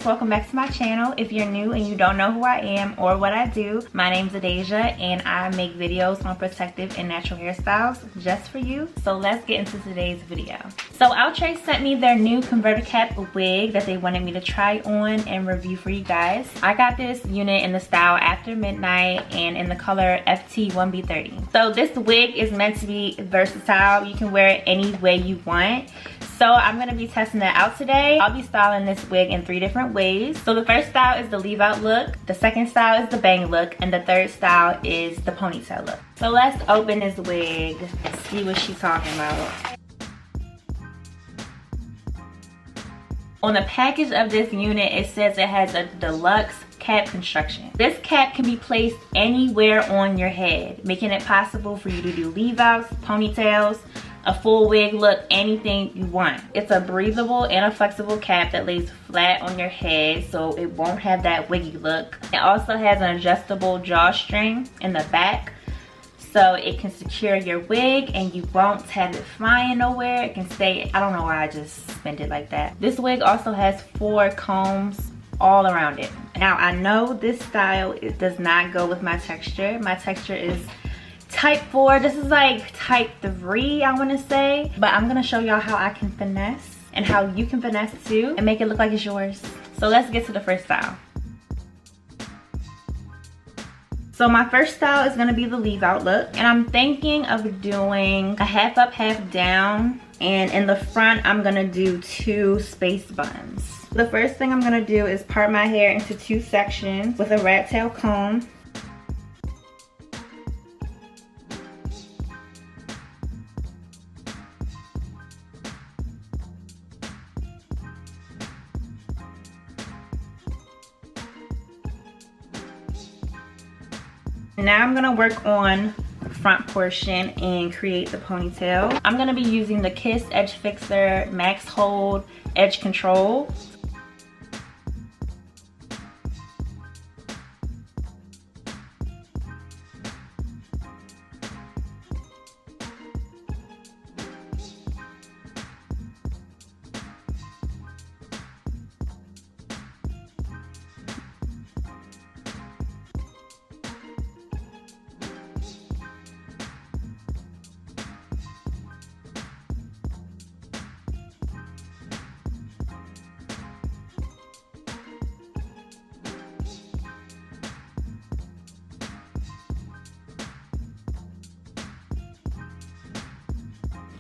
welcome back to my channel. If you're new and you don't know who I am or what I do, my name's Adaisha and I make videos on protective and natural hairstyles just for you. So let's get into today's video. So Outre sent me their new Converti-Cap wig that they wanted me to try on and review for you guys. I got this unit in the style After Midnight and in the color FT1B30. So this wig is meant to be versatile. You can wear it any way you want. So I'm gonna be testing that out today. I'll be styling this wig in 3 different ways. So the first style is the leave out look, the second style is the bang look, and the third style is the ponytail look. So let's open this wig and see what she's talking about. On the package of this unit, it says it has a deluxe cap construction. This cap can be placed anywhere on your head, making it possible for you to do leave outs, ponytails, a full wig look, anything you want. It's a breathable and a flexible cap that lays flat on your head so it won't have that wiggy look. It also has an adjustable drawstring in the back so it can secure your wig and you won't have it flying nowhere. It can stay, I don't know why I just spent it like that. This wig also has 4 combs all around it. Now I know this style, it does not go with my texture. My texture is type 4. This is like type 3, I want to say, but I'm gonna show y'all how I can finesse and how you can finesse too and make it look like it's yours. So let's get to the first style. So my first style is gonna be the leave out look, and I'm thinking of doing a half up, half down, and in the front I'm gonna do 2 space buns. The first thing I'm gonna do is part my hair into 2 sections with a rat tail comb. Now I'm gonna work on front portion and create the ponytail. I'm gonna be using the Kiss Edge Fixer Max Hold Edge Control.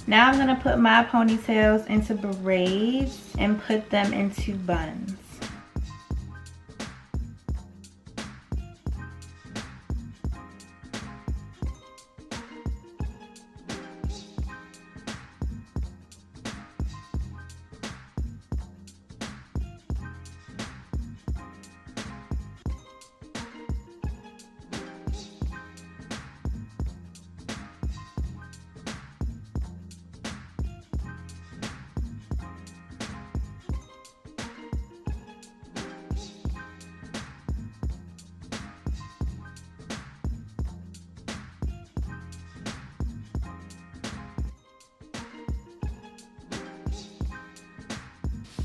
Now I'm gonna put my ponytails into braids and put them into buns.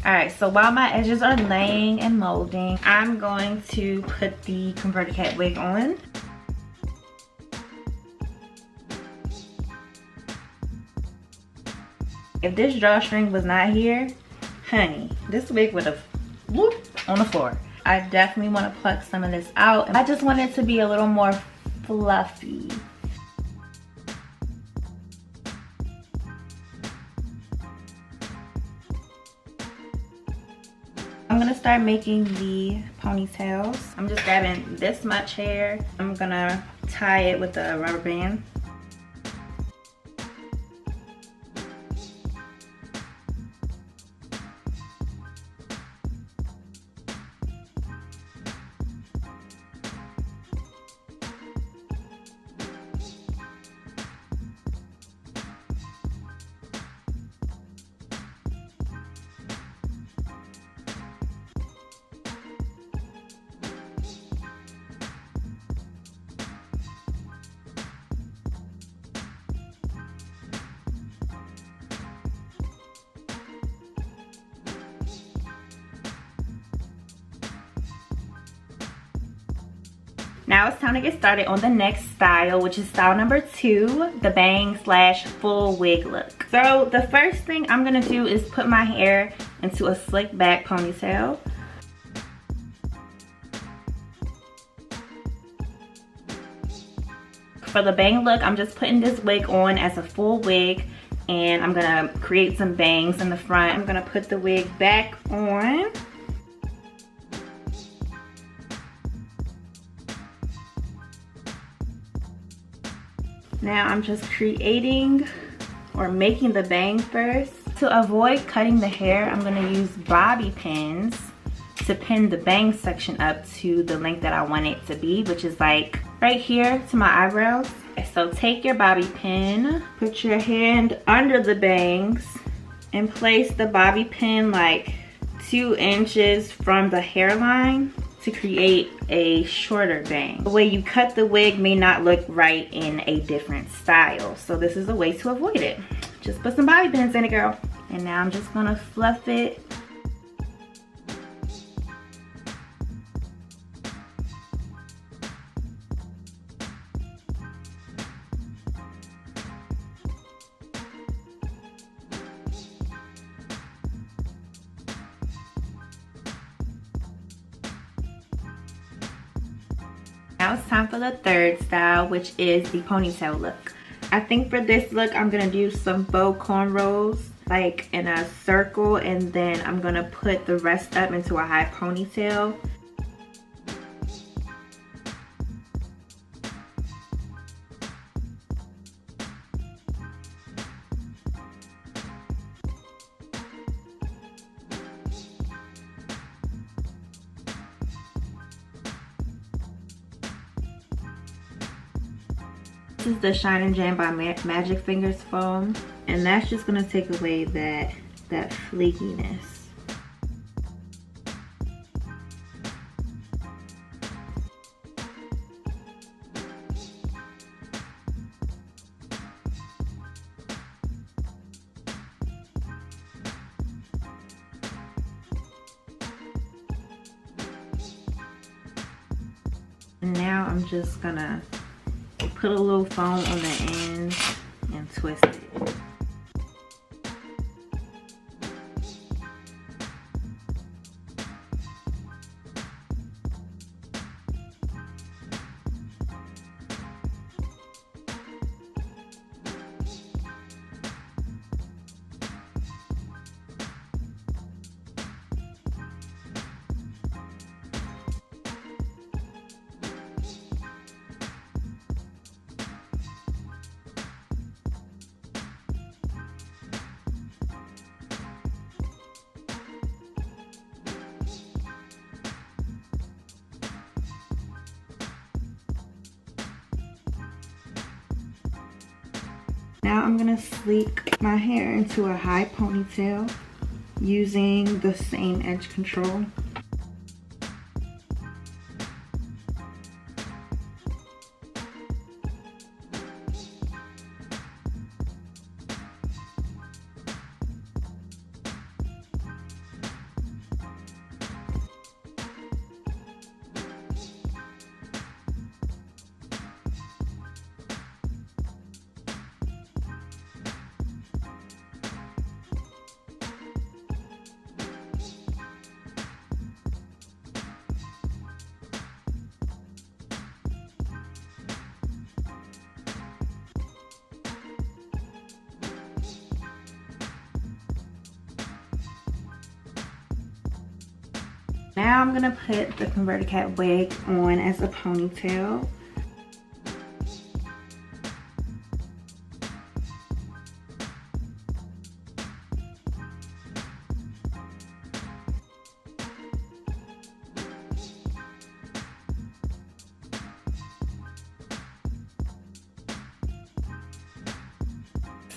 Alright, so while my edges are laying and molding, I'm going to put the Converti-Cap wig on. If this drawstring was not here, honey, this wig would have whooped on the floor. I definitely want to pluck some of this out. I just want it to be a little more fluffy. I'm gonna start making the ponytails. I'm just grabbing this much hair. I'm gonna tie it with a rubber band. Now it's time to get started on the next style, which is style number 2, the bang slash full wig look. So the first thing I'm gonna do is put my hair into a slick back ponytail. For the bang look, I'm just putting this wig on as a full wig, and I'm gonna create some bangs in the front. I'm gonna put the wig back on. Now I'm just creating or making the bang first. To avoid cutting the hair, I'm gonna use bobby pins to pin the bang section up to the length that I want it to be, which is like right here to my eyebrows. So take your bobby pin, put your hand under the bangs, and place the bobby pin like 2 inches from the hairline to create a shorter bang. The way you cut the wig may not look right in a different style, so this is a way to avoid it. Just put some bobby pins in it, girl. And now I'm just gonna fluff it. Now it's time for the third style, which is the ponytail look. I think for this look, I'm gonna do some faux cornrows, like in a circle, and then I'm gonna put the rest up into a high ponytail. This is the Shine and Jam by Magic Fingers foam, and that's just gonna take away that flakiness. And now I'm just gonna put a little foam on the ends and twist it. Now I'm gonna sleek my hair into a high ponytail using the same edge control. Now I'm gonna put the Converti-Cap wig on as a ponytail.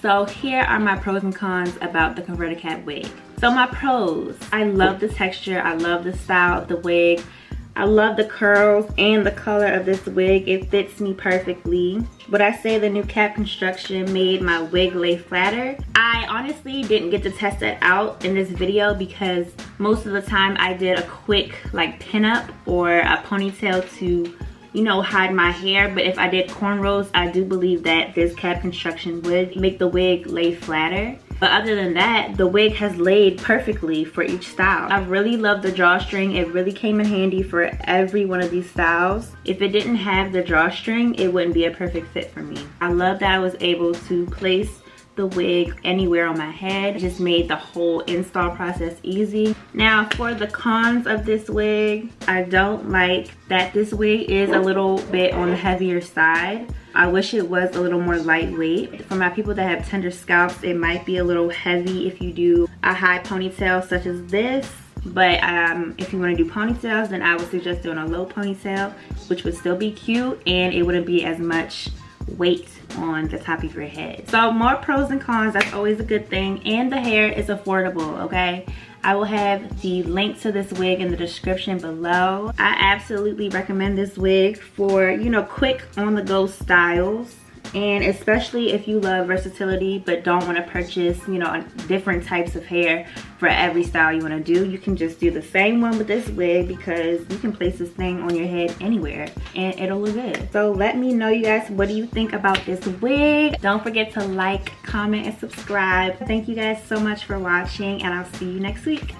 So here are my pros and cons about the Converti-Cap wig. So my pros, I love the texture, I love the style of the wig, I love the curls and the color of this wig. It fits me perfectly. Would I say the new cap construction made my wig lay flatter? I honestly didn't get to test it out in this video because most of the time I did a quick like pin up or a ponytail to you know, hide my hair. But if I did cornrows, I do believe that this cap construction would make the wig lay flatter. But other than that, the wig has laid perfectly for each style. I really love the drawstring. It really came in handy for every one of these styles. If it didn't have the drawstring, it wouldn't be a perfect fit for me. I love that I was able to place the wig anywhere on my head. It just made the whole install process easy. Now for the cons of this wig, I don't like that this wig is a little bit on the heavier side. I wish it was a little more lightweight. For my people that have tender scalps, it might be a little heavy if you do a high ponytail such as this. But if you want to do ponytails, then I would suggest doing a low ponytail, which would still be cute and it wouldn't be as much weight on the top of your head. So more pros and cons, that's always a good thing. And the hair is affordable, okay? I will have the link to this wig in the description below. I absolutely recommend this wig for, you know, quick on the go styles. And especially if you love versatility but don't want to purchase, you know, different types of hair for every style you want to do, you can just do the same one with this wig because you can place this thing on your head anywhere and it'll look good. So let me know, you guys, what do you think about this wig? Don't forget to like, comment, and subscribe. Thank you guys so much for watching and I'll see you next week.